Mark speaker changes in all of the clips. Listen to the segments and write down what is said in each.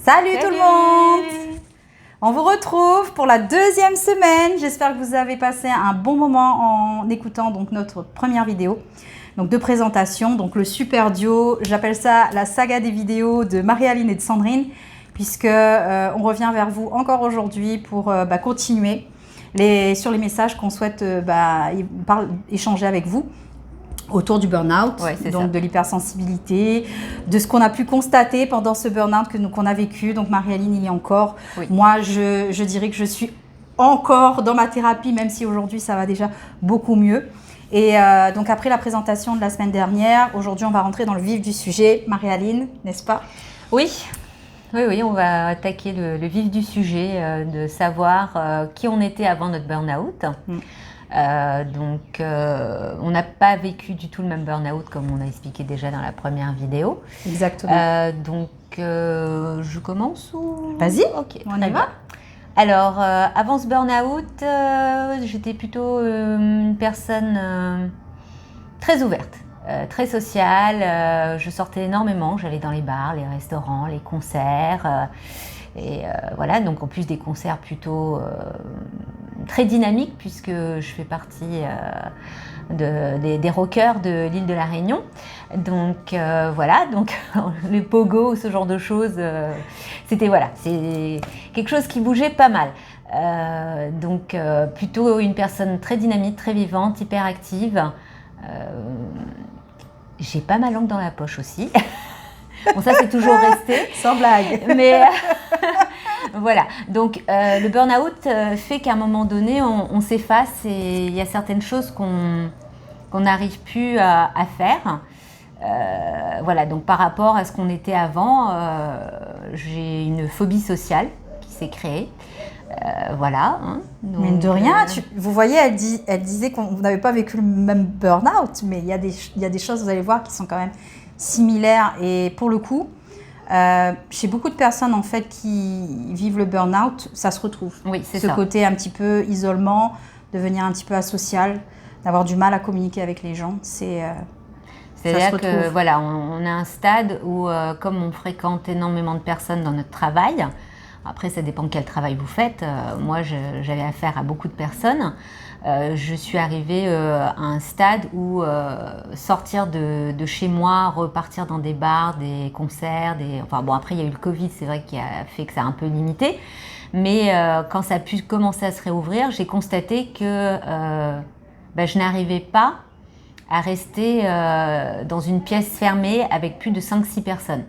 Speaker 1: Salut tout le monde! On vous retrouve pour la deuxième semaine. J'espère que vous avez passé un bon moment en écoutant donc notre première vidéo donc de présentation. Donc le super duo, j'appelle ça la saga des vidéos de Marie-Aline et de Sandrine, puisque on revient vers vous encore aujourd'hui pour continuer sur les messages qu'on souhaite échanger avec vous autour du burn-out, donc de l'hypersensibilité, de ce qu'on a pu constater pendant ce burn-out qu'on a vécu. Donc Marie-Aline, il y a encore. Oui. Moi, je dirais que je suis encore dans ma thérapie, même si aujourd'hui, ça va déjà beaucoup mieux. Et donc après la présentation de la semaine dernière, aujourd'hui, on va rentrer dans le vif du sujet. Marie-Aline, n'est-ce pas?
Speaker 2: Oui. Oui, on va attaquer le vif du sujet, de savoir qui on était avant notre burn-out. On n'a pas vécu du tout le même burn-out comme on a expliqué déjà dans la première vidéo.
Speaker 1: Exactement.
Speaker 2: Je commence ou...
Speaker 1: Vas-y,
Speaker 2: okay,
Speaker 1: on y va.
Speaker 2: Alors, avant ce burn-out, j'étais plutôt une personne très ouverte, très sociale. Je sortais énormément, j'allais dans les bars, les restaurants, les concerts. Voilà, donc en plus des concerts plutôt très dynamiques, puisque je fais partie des rockers de l'île de la Réunion. Donc voilà, donc les pogos, ce genre de choses, c'est quelque chose qui bougeait pas mal. Plutôt une personne très dynamique, très vivante, hyper active. J'ai pas ma langue dans la poche aussi. Bon, ça, c'est toujours resté.
Speaker 1: Sans blague.
Speaker 2: Mais voilà. Donc, le burn-out fait qu'à un moment donné, on s'efface et il y a certaines choses qu'on n'arrive plus à faire. Voilà. Donc, par rapport à ce qu'on était avant, j'ai une phobie sociale qui s'est créée. Voilà.
Speaker 1: Donc, mine de rien, vous voyez, elle disait qu'on n'avait pas vécu le même burn-out, mais il y a des choses, vous allez voir, qui sont quand même similaires. Et pour le coup, chez beaucoup de personnes en fait qui vivent le burn-out, ça se retrouve.
Speaker 2: Oui, c'est ça.
Speaker 1: Ce côté un petit peu isolement, devenir un petit peu asocial, d'avoir du mal à communiquer avec les gens,
Speaker 2: c'est-à-dire que voilà, on a un stade où, comme on fréquente énormément de personnes dans notre travail, après ça dépend de quel travail vous faites, moi j'avais affaire à beaucoup de personnes, je suis arrivée à un stade où sortir de chez moi, repartir dans des bars, des concerts, après il y a eu le Covid, c'est vrai qui a fait que ça a un peu limité, mais quand ça a pu commencer à se réouvrir, j'ai constaté que je n'arrivais pas à rester dans une pièce fermée avec plus de 5-6 personnes.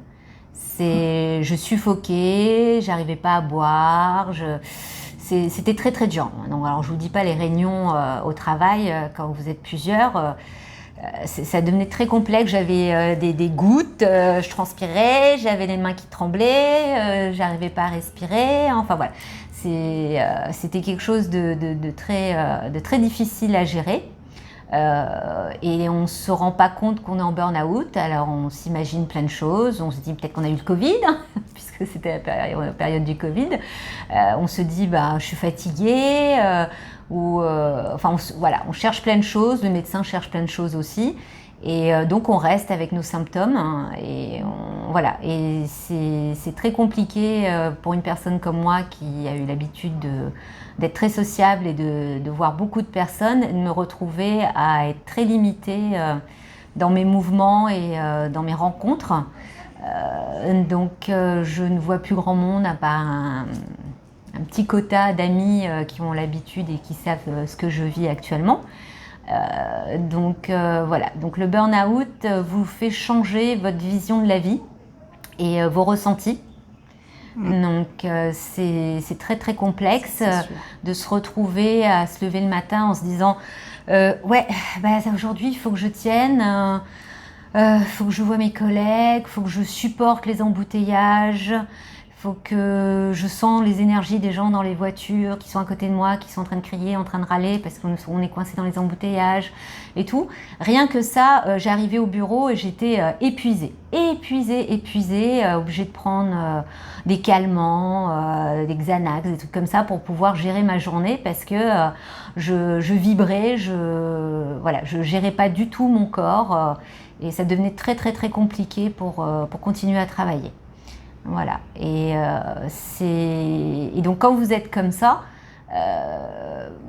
Speaker 2: Je suffoquais, j'arrivais pas à boire, c'était très très dur. Donc, alors je vous dis pas les réunions au travail, quand vous êtes plusieurs, ça devenait très complexe. J'avais des gouttes, je transpirais, j'avais les mains qui tremblaient, j'arrivais pas à respirer, enfin voilà. C'était quelque chose de très difficile à gérer. Et on ne se rend pas compte qu'on est en burn-out, alors on s'imagine plein de choses, on se dit peut-être qu'on a eu le Covid, puisque c'était la période du Covid, on se dit je suis fatiguée, on cherche plein de choses, le médecin cherche plein de choses aussi, et donc on reste avec nos symptômes, et c'est très compliqué pour une personne comme moi qui a eu l'habitude d'être très sociable et de voir beaucoup de personnes, de me retrouver à être très limitée dans mes mouvements et dans mes rencontres. Je ne vois plus grand monde à part un petit quota d'amis qui ont l'habitude et qui savent ce que je vis actuellement. Voilà. Donc le burn-out vous fait changer votre vision de la vie et vos ressentis. Donc c'est très très complexe de se retrouver à se lever le matin en se disant aujourd'hui il faut que je tienne, faut que je voie mes collègues, faut que je supporte les embouteillages, faut que je sens les énergies des gens dans les voitures qui sont à côté de moi, qui sont en train de crier, en train de râler parce qu'on est coincé dans les embouteillages et tout. Rien que ça, j'arrivais au bureau et j'étais épuisée, obligée de prendre des calmants, des Xanax, des trucs comme ça pour pouvoir gérer ma journée parce que je vibrais, je gérais pas du tout mon corps et ça devenait très très très compliqué pour continuer à travailler. Voilà. Et donc quand vous êtes comme ça,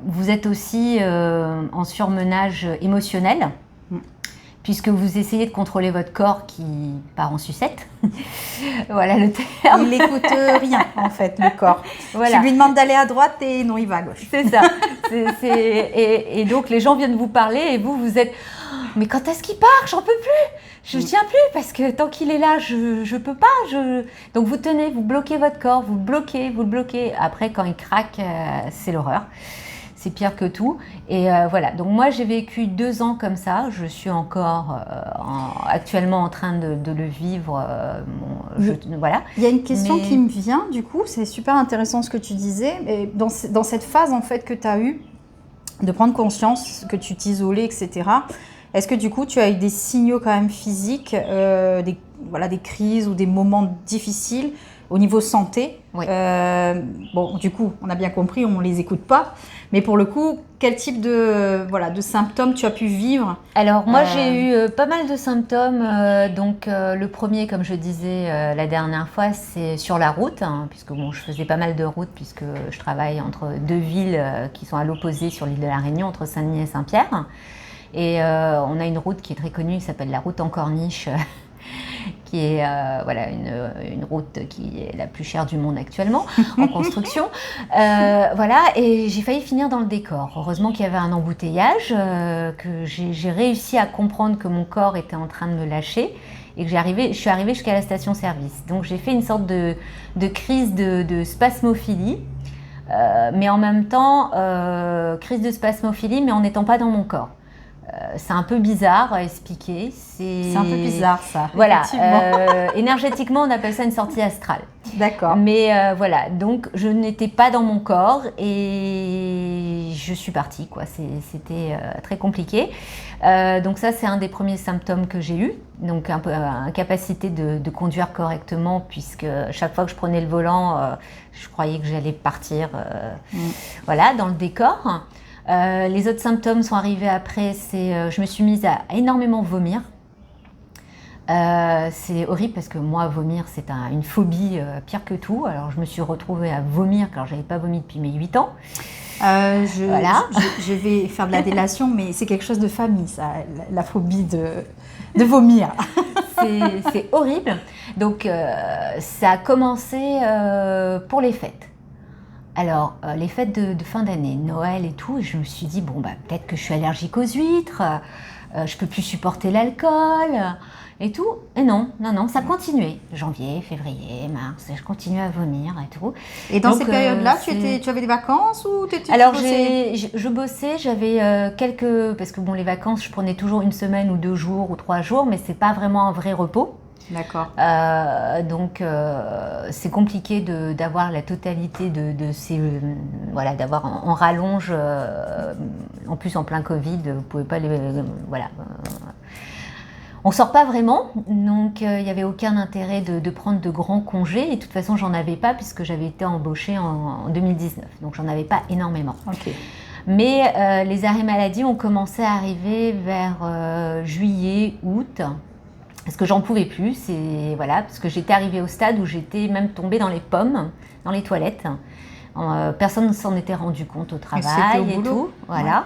Speaker 2: vous êtes aussi en surmenage émotionnel, puisque vous essayez de contrôler votre corps qui part en sucette. Voilà le terme.
Speaker 1: Il n'écoute rien, en fait, le corps.
Speaker 2: Voilà.
Speaker 1: Tu lui demandes d'aller à droite et non, il va à gauche.
Speaker 2: C'est ça. Et donc, les gens viennent vous parler et vous êtes... Mais quand est-ce qu'il part? J'en peux plus. Je ne tiens plus parce que tant qu'il est là, je ne peux pas. Donc, vous tenez, vous bloquez votre corps, vous le bloquez. Après, quand il craque, c'est l'horreur. C'est pire que tout. Et voilà, donc moi j'ai vécu 2 ans comme ça. Je suis encore actuellement en train de le vivre. Voilà.
Speaker 1: Il y a une question qui me vient, du coup, c'est super intéressant ce que tu disais. Et dans cette phase en fait que tu as eue, de prendre conscience que tu t'isolais, etc., est-ce que du coup tu as eu des signaux quand même physiques, des crises ou des moments difficiles au niveau santé?
Speaker 2: Oui.
Speaker 1: Bon, du coup, on a bien compris, on ne les écoute pas. Mais pour le coup, quel type de symptômes tu as pu vivre?
Speaker 2: Alors, moi, j'ai eu pas mal de symptômes. Le premier, comme je disais la dernière fois, c'est sur la route, hein, puisque bon, je faisais pas mal de routes, puisque je travaille entre 2 villes qui sont à l'opposé sur l'île de la Réunion, entre Saint-Denis et Saint-Pierre. Et on a une route qui est très connue, qui s'appelle la route en Corniche, qui est une route qui est la plus chère du monde actuellement, en construction. Voilà, et j'ai failli finir dans le décor. Heureusement qu'il y avait un embouteillage, que j'ai réussi à comprendre que mon corps était en train de me lâcher et que je suis arrivée jusqu'à la station-service. Donc j'ai fait une sorte de crise de spasmophilie, mais en même temps, crise de spasmophilie, mais en n'étant pas dans mon corps. C'est un peu bizarre à expliquer.
Speaker 1: C'est un peu bizarre ça.
Speaker 2: Voilà. Énergétiquement, on appelle ça une sortie astrale.
Speaker 1: D'accord.
Speaker 2: Mais voilà, donc je n'étais pas dans mon corps et je suis partie, quoi. C'était très compliqué. Donc ça, c'est un des premiers symptômes que j'ai eu. Donc un peu incapacité de conduire correctement, puisque chaque fois que je prenais le volant, je croyais que j'allais partir. Voilà, dans le décor. Les autres symptômes sont arrivés après, je me suis mise à énormément vomir. C'est horrible parce que moi, vomir, c'est une phobie pire que tout. Alors, je me suis retrouvée à vomir car je n'avais pas vomi depuis mes 8 ans.
Speaker 1: Voilà. Je vais faire de la délation, mais c'est quelque chose de famille, ça, la phobie de vomir.
Speaker 2: C'est horrible. Donc, ça a commencé pour les fêtes. Alors, les fêtes de fin d'année, Noël et tout, je me suis dit, bon, peut-être que je suis allergique aux huîtres, je peux plus supporter l'alcool et tout. Et non, ça continuait. Janvier, février, mars, je continuais à vomir et tout.
Speaker 1: Et dans ces périodes-là, tu avais des vacances ou
Speaker 2: Alors, je bossais, j'avais parce que bon, les vacances, je prenais toujours 1 semaine ou 2 jours ou 3 jours, mais c'est pas vraiment un vrai repos.
Speaker 1: D'accord.
Speaker 2: Donc c'est compliqué d'avoir la totalité de ces d'avoir en rallonge en plus en plein Covid, vous pouvez pas on sort pas vraiment, donc il n'y avait aucun intérêt de prendre de grands congés et de toute façon j'en avais pas puisque j'avais été embauchée en 2019, donc j'en avais pas énormément.
Speaker 1: Ok.
Speaker 2: Mais les arrêts maladie ont commencé à arriver vers juillet, août. Parce que j'en pouvais plus, parce que j'étais arrivée au stade où j'étais même tombée dans les pommes, dans les toilettes. Personne ne s'en était rendu compte au travail et tout. Voilà.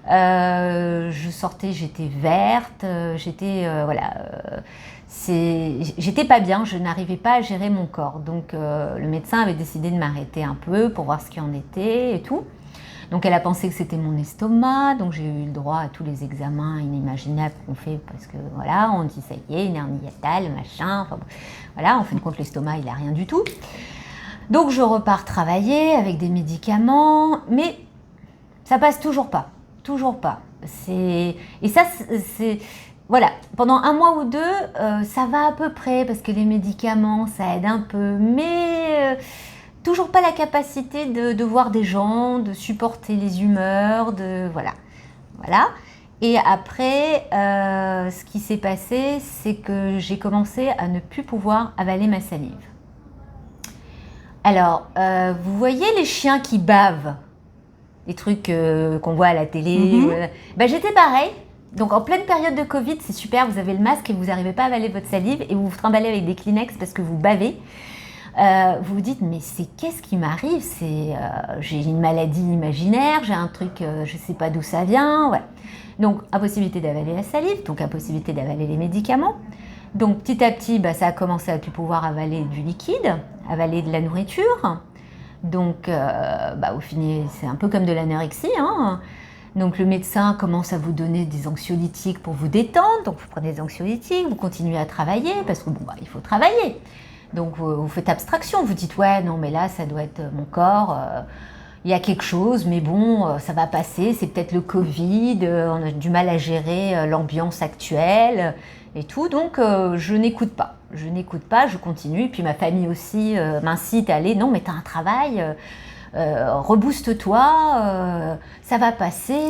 Speaker 2: Ouais. Je sortais, j'étais verte, j'étais pas bien, je n'arrivais pas à gérer mon corps. Donc le médecin avait décidé de m'arrêter un peu pour voir ce qu'il en était et tout. Donc elle a pensé que c'était mon estomac, donc j'ai eu le droit à tous les examens inimaginables qu'on fait parce que voilà, on dit ça y est, une hernie hiatale, machin, enfin voilà, en fin de compte l'estomac il a rien du tout. Donc je repars travailler avec des médicaments, mais ça passe toujours pas. Voilà, pendant 1 mois ou 2, ça va à peu près parce que les médicaments ça aide un peu, mais toujours pas la capacité de voir des gens, de supporter les humeurs, voilà. Et après, ce qui s'est passé, c'est que j'ai commencé à ne plus pouvoir avaler ma salive. Alors, vous voyez les chiens qui bavent, les trucs qu'on voit à la télé, j'étais pareil, Donc en pleine période de Covid, c'est super, vous avez le masque et vous n'arrivez pas à avaler votre salive et vous vous trimballez avec des Kleenex parce que vous bavez. Vous vous dites, mais qu'est-ce qui m'arrive? J'ai une maladie imaginaire, j'ai un truc, je ne sais pas d'où ça vient. Ouais. Donc impossibilité d'avaler la salive, donc impossibilité d'avaler les médicaments. Donc petit à petit, ça a commencé à plus pouvoir avaler du liquide, avaler de la nourriture. Donc au final, c'est un peu comme de l'anorexie, hein. Donc le médecin commence à vous donner des anxiolytiques pour vous détendre. Donc vous prenez des anxiolytiques, vous continuez à travailler parce que il faut travailler. Donc vous faites abstraction, vous dites ouais non mais là ça doit être mon corps, il y a quelque chose mais bon ça va passer, c'est peut-être le Covid, on a du mal à gérer l'ambiance actuelle et tout, donc je n'écoute pas, je continue. Puis ma famille aussi m'incite à aller, non mais t'as un travail, rebooste-toi, ça va passer,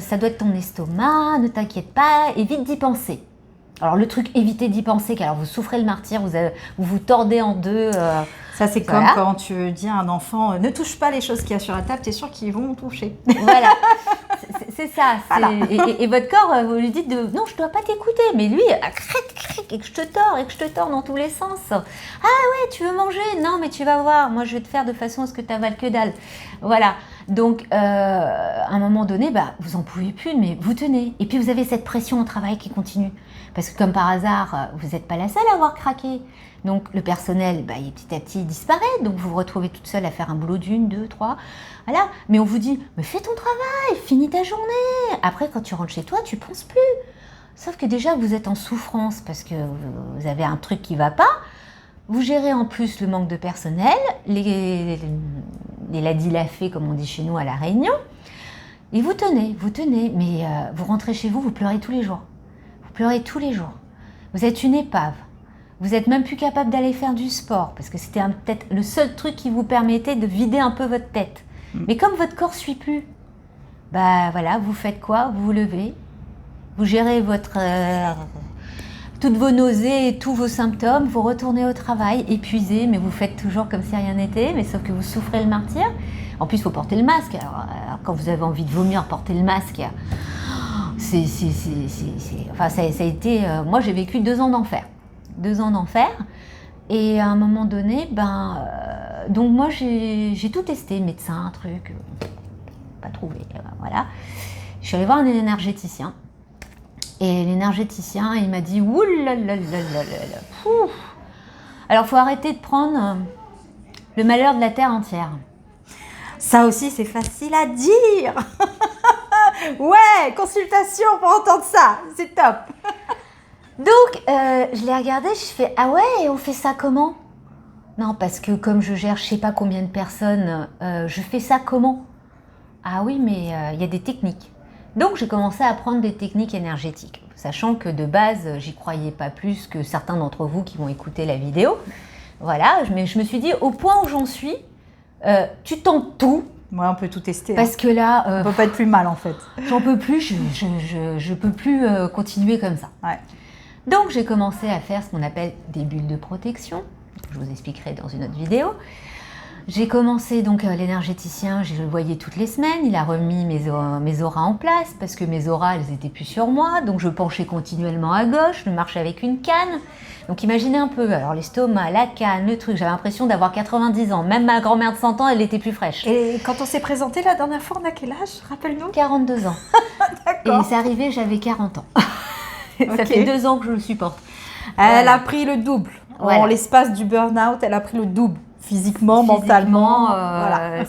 Speaker 2: ça doit être ton estomac, ne t'inquiète pas, évite d'y penser. Alors le truc, évitez d'y penser, car vous souffrez le martyre, vous vous tordez en deux.
Speaker 1: Ça c'est comme quand tu dis à un enfant, ne touche pas les choses qu'il y a sur la table, tu es sûr qu'ils vont toucher.
Speaker 2: Voilà, c'est ça.
Speaker 1: Voilà.
Speaker 2: Et votre corps, vous lui dites, non je ne dois pas t'écouter, mais lui, et que je te tords dans tous les sens. Ah ouais, tu veux manger? Non mais tu vas voir, moi je vais te faire de façon à ce que tu avales que dalle. Voilà, donc à un moment donné, vous en pouvez plus, mais vous tenez. Et puis vous avez cette pression au travail qui continue. Parce que comme par hasard, vous n'êtes pas la seule à avoir craqué. Donc le personnel, il petit à petit disparaît. Donc vous vous retrouvez toute seule à faire un boulot d'une, deux, trois. Voilà. Mais on vous dit, mais fais ton travail, finis ta journée. Après, quand tu rentres chez toi, tu ne penses plus. Sauf que déjà, vous êtes en souffrance parce que vous avez un truc qui ne va pas. Vous gérez en plus le manque de personnel, les ladis la fait, comme on dit chez nous à La Réunion. Et vous tenez. Mais vous rentrez chez vous, vous pleurez tous les jours. Pleurez tous les jours. Vous êtes une épave. Vous n'êtes même plus capable d'aller faire du sport parce que c'était peut-être le seul truc qui vous permettait de vider un peu votre tête. Mais comme votre corps ne suit plus, voilà, vous faites quoi? Vous vous levez, vous gérez toutes vos nausées et tous vos symptômes, vous retournez au travail, épuisé, mais vous faites toujours comme si rien n'était, mais sauf que vous souffrez le martyre. En plus, il faut porter le masque. Alors, quand vous avez envie de vomir, porter le masque. Enfin, ça a été... moi, j'ai vécu 2 ans d'enfer. 2 ans d'enfer. Et à un moment donné, donc moi, j'ai tout testé, médecin, un truc, pas trouvé, voilà. Je suis allée voir un énergéticien. Et l'énergéticien, il m'a dit, oulalalala, pouf. Alors, il faut arrêter de prendre le malheur de la terre entière.
Speaker 1: Ça aussi, c'est facile à dire. Ouais, consultation pour entendre ça, c'est top.
Speaker 2: Donc, je l'ai regardé, je fais, ah ouais, et on fait ça comment? Non, parce que comme je gère je sais pas combien de personnes, je fais ça comment? Ah oui, mais il y a des techniques. Donc, j'ai commencé à apprendre des techniques énergétiques, sachant que de base, j'y croyais pas plus que certains d'entre vous qui vont écouter la vidéo. Voilà, mais je me suis dit, au point où j'en suis, tu tentes tout.
Speaker 1: Ouais, on peut tout tester.
Speaker 2: Parce que là...
Speaker 1: on peut pas être plus mal, en fait.
Speaker 2: J'en peux plus, je peux plus continuer comme ça.
Speaker 1: Ouais.
Speaker 2: Donc, j'ai commencé à faire ce qu'on appelle des bulles de protection. Je vous expliquerai dans une autre vidéo. J'ai commencé, donc, l'énergéticien, je le voyais toutes les semaines. Il a remis mes auras en place parce que mes auras, elles étaient plus sur moi. Donc, je penchais continuellement à gauche, je marchais avec une canne. Donc, imaginez un peu, alors l'estomac, la canne, le truc, j'avais l'impression d'avoir 90 ans. Même ma grand-mère de 100 ans, elle était plus fraîche.
Speaker 1: Et quand on s'est présenté la dernière fois, on a quel âge? Rappelle-nous.
Speaker 2: 42 ans.
Speaker 1: D'accord.
Speaker 2: Et c'est arrivé, j'avais 40 ans. Ça fait 2 ans que je le supporte.
Speaker 1: Elle a pris le double. Voilà. En l'espace du burn-out, elle a pris le double. Physiquement, mentalement.
Speaker 2: Voilà.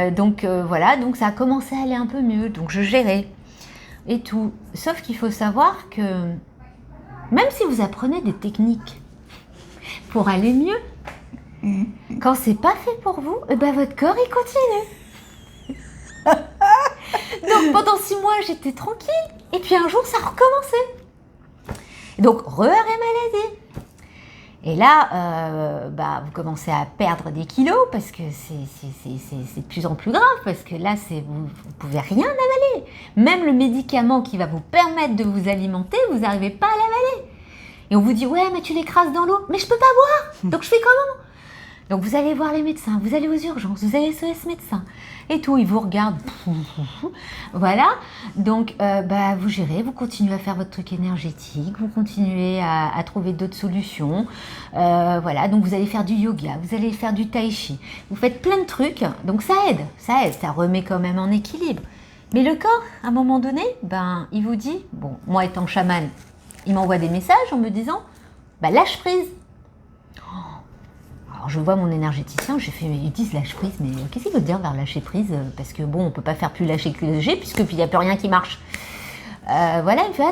Speaker 2: Donc donc ça a commencé à aller un peu mieux. Donc je gérais et tout. Sauf qu'il faut savoir que même si vous apprenez des techniques pour aller mieux, quand c'est pas fait pour vous, votre corps il continue. Donc pendant 6 mois j'étais tranquille et puis un jour ça a recommencé. Donc re-arrêt maladie. Et là, vous commencez à perdre des kilos parce que c'est de plus en plus grave, parce que là, vous ne pouvez rien avaler. Même le médicament qui va vous permettre de vous alimenter, vous n'arrivez pas à l'avaler. Et on vous dit, ouais, mais tu l'écrases dans l'eau. Mais je ne peux pas boire, donc je fais comment? Donc vous allez voir les médecins, vous allez aux urgences, vous allez SOS médecin. et tout. Ils vous regardent. Voilà. Donc, vous gérez, vous continuez à faire votre truc énergétique, vous continuez à trouver d'autres solutions. Voilà. Donc, vous allez faire du yoga, vous allez faire du tai chi. Vous faites plein de trucs. Donc, ça aide. Ça remet quand même en équilibre. Mais le corps, à un moment donné, il vous dit, bon, moi étant chamane, il m'envoie des messages en me disant, lâche prise. Alors je vois mon énergéticien, ils disent lâche prise, mais qu'est-ce qu'il veut dire vers lâcher prise? Parce que bon, on peut pas faire plus lâcher que léger, puisque puis il n'y a plus rien qui marche. Voilà, il me fait, non,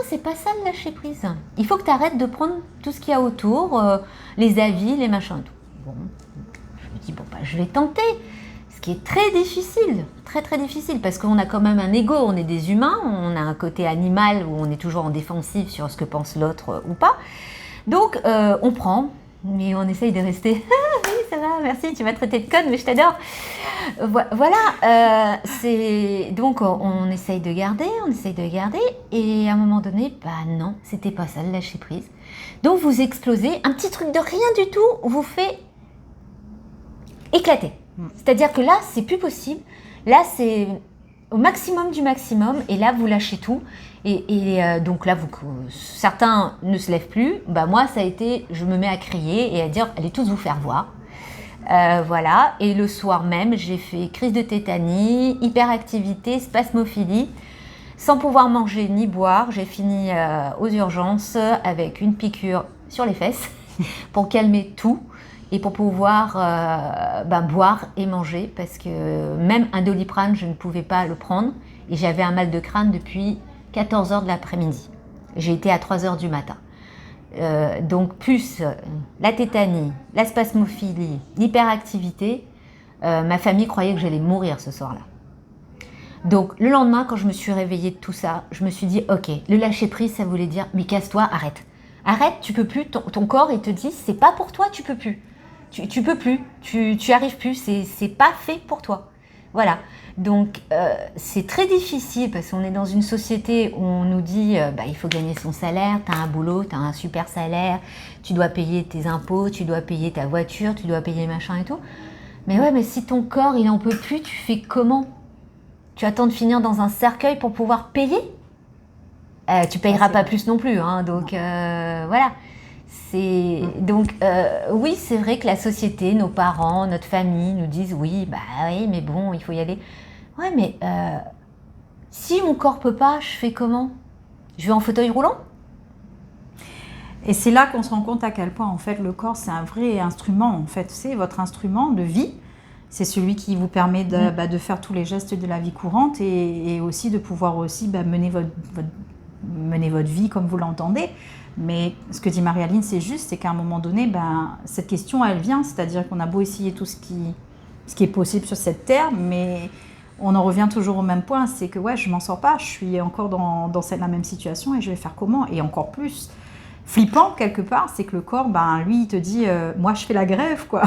Speaker 2: c'est pas ça le lâcher prise. Il faut que tu arrêtes de prendre tout ce qu'il y a autour, les avis, les machins et tout. Bon, je me dis, je vais tenter. Ce qui est très difficile, très très difficile, parce qu'on a quand même un ego, on est des humains, on a un côté animal où on est toujours en défensive sur ce que pense l'autre ou pas. Donc on prend, mais on essaye de rester, oui ça va, merci, tu m'as traité de conne, mais je t'adore. Voilà, donc on essaye de garder, et à un moment donné, non, c'était pas ça le lâcher prise. Donc vous explosez, un petit truc de rien du tout vous fait éclater. C'est-à-dire que là, c'est plus possible. Là, c'est au maximum du maximum. Et là, vous lâchez tout. Et donc là, certains ne se lèvent plus. Moi, ça a été, je me mets à crier et à dire, allez tous vous faire voir. Voilà. Et le soir même, j'ai fait crise de tétanie, hyperactivité, spasmophilie. Sans pouvoir manger ni boire, j'ai fini aux urgences avec une piqûre sur les fesses pour calmer tout. Et pour pouvoir boire et manger, parce que même un Doliprane, je ne pouvais pas le prendre. Et j'avais un mal de crâne depuis 14h de l'après-midi. J'ai été à 3h du matin. Donc plus la tétanie, la spasmophilie, l'hyperactivité, ma famille croyait que j'allais mourir ce soir-là. Donc le lendemain, quand je me suis réveillée de tout ça, je me suis dit, ok, le lâcher prise, ça voulait dire, mais casse-toi, arrête. Arrête, tu peux plus, ton corps, il te dit, c'est pas pour toi, tu peux plus. Tu peux plus, tu arrives plus, c'est pas fait pour toi. Voilà. Donc, c'est très difficile parce qu'on est dans une société où on nous dit il faut gagner son salaire, tu as un boulot, tu as un super salaire, tu dois payer tes impôts, tu dois payer ta voiture, tu dois payer machin et tout. Mais ouais, mais si ton corps, il en peut plus, tu fais comment? Tu attends de finir dans un cercueil pour pouvoir payer? Tu payeras pas plus non plus, hein, donc voilà. Donc, oui, c'est vrai que la société, nos parents, notre famille nous disent oui, mais bon, il faut y aller. Ouais, mais si mon corps peut pas, je fais comment? Je vais en fauteuil roulant?
Speaker 1: Et c'est là qu'on se rend compte à quel point, en fait, le corps, c'est un vrai instrument. En fait, c'est votre instrument de vie. C'est celui qui vous permet de faire tous les gestes de la vie courante et aussi de pouvoir aussi mener votre vie comme vous l'entendez. Mais ce que dit Marie-Aline, c'est juste, c'est qu'à un moment donné, cette question, elle vient. C'est-à-dire qu'on a beau essayer tout ce qui est possible sur cette terre, mais on en revient toujours au même point. C'est que je m'en sors pas, je suis encore dans la même situation et je vais faire comment? Et encore plus flippant quelque part, c'est que le corps, lui, il te dit moi je fais la grève, quoi.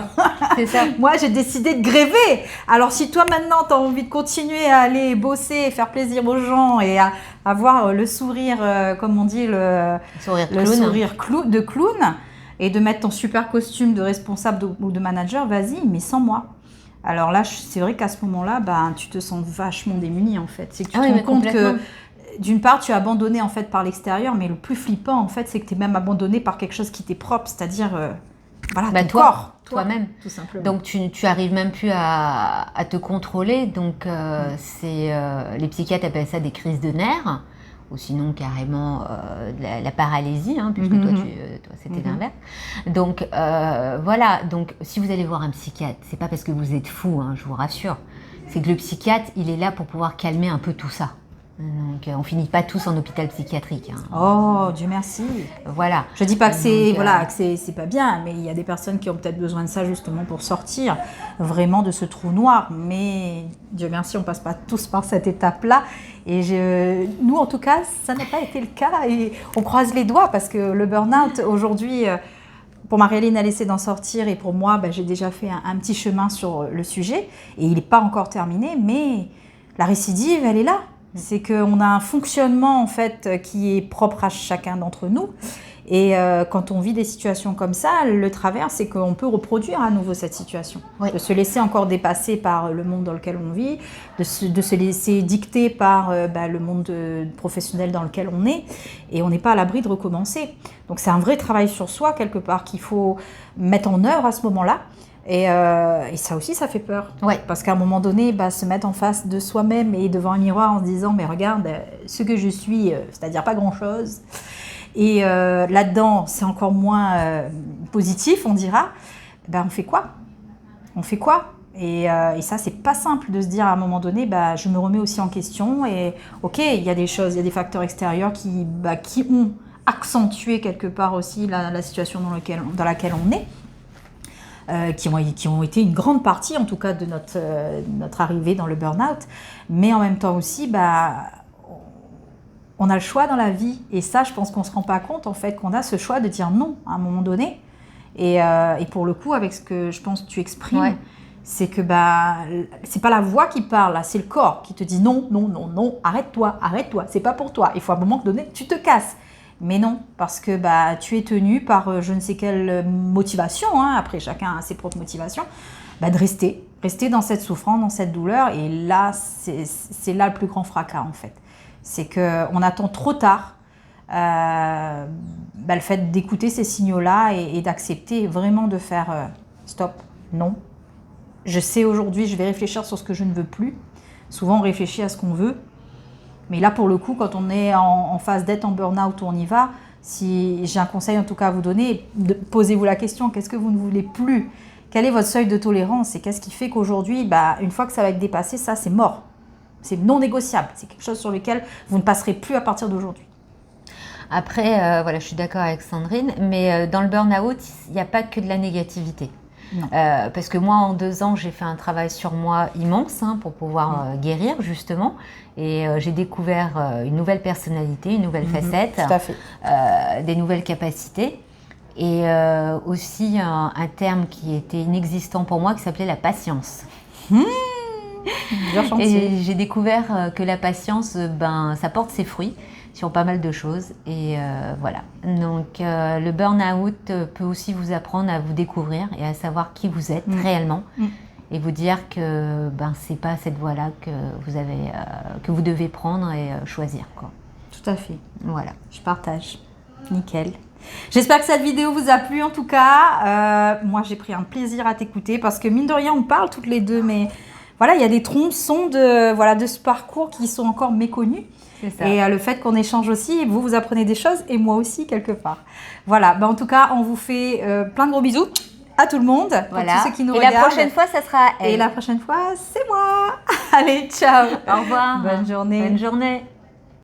Speaker 2: C'est ça.
Speaker 1: Moi j'ai décidé de gréver. Alors si toi maintenant tu as envie de continuer à aller bosser, faire plaisir aux gens et à avoir le sourire, comme on dit, le sourire de clown, et de mettre ton super costume de responsable ou de manager, vas-y, mais sans moi. Alors là, c'est vrai qu'à ce moment-là, tu te sens vachement démuni en fait. C'est que tu te rends compte que d'une part, tu es abandonné en fait par l'extérieur, mais le plus flippant en fait, c'est que tu es même abandonné par quelque chose qui t'est propre, c'est-à-dire ton corps,
Speaker 2: toi-même,
Speaker 1: tout simplement.
Speaker 2: Donc tu arrives même plus à te contrôler. Donc les psychiatres appellent ça des crises de nerfs, ou sinon carrément la paralysie, hein, puisque toi c'était l'inverse. Donc voilà. Donc si vous allez voir un psychiatre, c'est pas parce que vous êtes fou, hein, je vous rassure. C'est que le psychiatre, il est là pour pouvoir calmer un peu tout ça. Donc, on finit pas tous en hôpital psychiatrique. Hein.
Speaker 1: Oh, Dieu merci.
Speaker 2: Voilà.
Speaker 1: Je dis pas que c'est pas bien, mais il y a des personnes qui ont peut-être besoin de ça justement pour sortir vraiment de ce trou noir. Mais Dieu merci, on passe pas tous par cette étape-là. Et nous, en tout cas, ça n'a pas été le cas. Et on croise les doigts parce que le burn-out aujourd'hui. Pour Marie-Aline, elle essaie d'en sortir et pour moi, j'ai déjà fait un petit chemin sur le sujet et il n'est pas encore terminé, mais la récidive, elle est là. C'est qu'on a un fonctionnement en fait qui est propre à chacun d'entre nous Et quand on vit des situations comme ça, le travers, c'est qu'on peut reproduire à nouveau cette situation. Oui. De se laisser encore dépasser par le monde dans lequel on vit, de se laisser dicter par le monde professionnel dans lequel on est. Et on n'est pas à l'abri de recommencer. Donc c'est un vrai travail sur soi, quelque part, qu'il faut mettre en œuvre à ce moment-là. Et ça aussi, ça fait peur. Ouais. Parce qu'à un moment donné, se mettre en face de soi-même et devant un miroir en se disant « mais regarde, ce que je suis, c'est-à-dire pas grand-chose ». Et là-dedans, c'est encore moins positif, on dira. On fait quoi ? On fait quoi ? Et ça, c'est pas simple de se dire à un moment donné, je me remets aussi en question. Et ok, il y a des choses, il y a des facteurs extérieurs qui ont accentué quelque part aussi la situation dans laquelle on est. Qui ont été une grande partie, en tout cas, de notre arrivée dans le burn-out. Mais en même temps aussi, on a le choix dans la vie. Et ça, je pense qu'on ne se rend pas compte, en fait, qu'on a ce choix de dire non à un moment donné. Et pour le coup, avec ce que je pense que tu exprimes, c'est que c'est pas la voix qui parle, là, c'est le corps qui te dit non, non, non, non, arrête-toi, c'est pas pour toi. Il faut à un moment donné, tu te casses. Mais non, parce que tu es tenu par je ne sais quelle motivation, après chacun a ses propres motivations, de rester dans cette souffrance, dans cette douleur. Et là, c'est là le plus grand fracas, en fait. C'est qu'on attend trop tard le fait d'écouter ces signaux-là et d'accepter vraiment de faire stop, non. Je sais aujourd'hui, je vais réfléchir sur ce que je ne veux plus. Souvent, on réfléchit à ce qu'on veut. Mais là, pour le coup, quand on est en phase d'être en burn-out où on y va, si j'ai un conseil en tout cas à vous donner, posez-vous la question, qu'est-ce que vous ne voulez plus ? Quel est votre seuil de tolérance ? Et qu'est-ce qui fait qu'aujourd'hui, une fois que ça va être dépassé, ça c'est mort. C'est non négociable. C'est quelque chose sur lequel vous ne passerez plus à partir d'aujourd'hui.
Speaker 2: Après, je suis d'accord avec Sandrine, mais dans le burn-out, il n'y a pas que de la négativité. Parce que moi, en 2 ans, j'ai fait un travail sur moi immense pour pouvoir guérir, justement. Et j'ai découvert une nouvelle personnalité, une nouvelle facette,
Speaker 1: tout à fait.
Speaker 2: Des nouvelles capacités. Et aussi un terme qui était inexistant pour moi, qui s'appelait la patience. Et j'ai découvert que la patience, ça porte ses fruits sur pas mal de choses. Et voilà. Donc, le burn-out peut aussi vous apprendre à vous découvrir et à savoir qui vous êtes réellement. Et vous dire que c'est pas cette voie-là que vous devez prendre et choisir, quoi.
Speaker 1: Tout à fait.
Speaker 2: Voilà.
Speaker 1: Je partage. Nickel. J'espère que cette vidéo vous a plu en tout cas. Moi, j'ai pris un plaisir à t'écouter parce que mine de rien, on parle toutes les deux, mais voilà, il y a des tronçons de ce parcours qui sont encore méconnus.
Speaker 2: C'est ça.
Speaker 1: Et le fait qu'on échange aussi, vous apprenez des choses et moi aussi quelque part. Voilà, en tout cas, on vous fait plein de gros bisous à tout le monde,
Speaker 2: voilà.
Speaker 1: Pour tous ceux qui nous regardent.
Speaker 2: La prochaine fois, ça sera elle.
Speaker 1: Et la prochaine fois, c'est moi. Allez, ciao.
Speaker 2: Au revoir.
Speaker 1: Bonne journée.
Speaker 2: Bonne journée.